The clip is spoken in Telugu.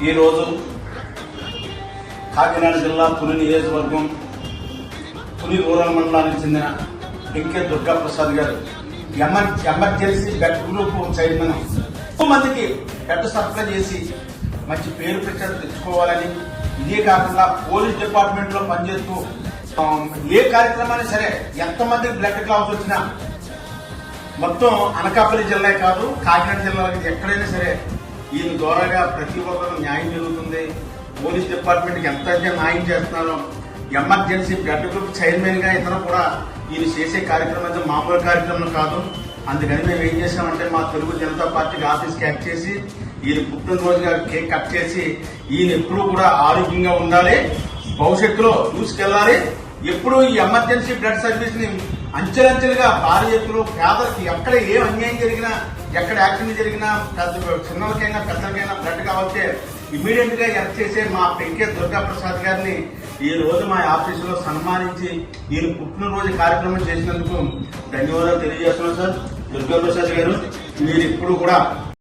ఈరోజు కాకినాడ జిల్లా తుని నియోజకవర్గం తుని రూరల్ మండలానికి చెందిన వెంకే దుర్గా ప్రసాద్ గారు ఎమర్జెన్సీ బెడ్ గ్రూప్ చైర్మన్ ఎక్కువ మందికి బెడ్ సప్లై చేసి మంచి పేరు ప్రఖ్యాతి తెచ్చుకోవాలని, ఇదే కాకుండా పోలీస్ డిపార్ట్మెంట్ లో పనిచేస్తూ ఏ కార్యక్రమాన్ని సరే ఎంతమందికి బ్లడ్ క్లాస్ వచ్చినా మొత్తం అనకాపల్లి జిల్లా కాదు కాకినాడ జిల్లాకి ఎక్కడైనా సరే ఈయన ద్వారాగా ప్రతి ఒక్కరు న్యాయం జరుగుతుంది. పోలీస్ డిపార్ట్మెంట్కి ఎంత న్యాయం చేస్తున్నారో ఎమర్జెన్సీ బ్లడ్ గ్రూప్ చైర్మన్ గా ఇతను కూడా ఈయన చేసే కార్యక్రమం మామూలు కార్యక్రమం కాదు. అందుకని మేము ఏం చేసామంటే మా తెలుగు జనతా పార్టీకి ఆఫీస్కి యాక్ట్ చేసి ఈయన పుట్టినరోజుగా కేక్ కట్ చేసి ఈయన ఎప్పుడూ కూడా ఆరోగ్యంగా ఉండాలి, భవిష్యత్తులో చూసుకెళ్లాలి, ఎప్పుడు ఈ ఎమర్జెన్సీ బ్లడ్ సర్వీస్ ని అంచెలంచెలుగా భారీ ఎత్తులో పేదలకు ఎక్కడ ఏ అన్యాయం జరిగినా ఎక్కడ యాక్సిడెంట్ జరిగినా చిన్నలకైనా పెద్దలకైనా బ్లడ్ కావాలంటే ఇమీడియట్ గా ఎర్త్ చేసే మా వెంకే దుర్గా ప్రసాద్ గారిని ఈ రోజు మా ఆఫీసులో సన్మానించి ఈయన పుట్టినరోజు కార్యక్రమం చేసినందుకు ధన్యవాదాలు తెలియజేస్తున్నాం సార్. దుర్గా ప్రసాద్ గారు మీరు ఇప్పుడు కూడా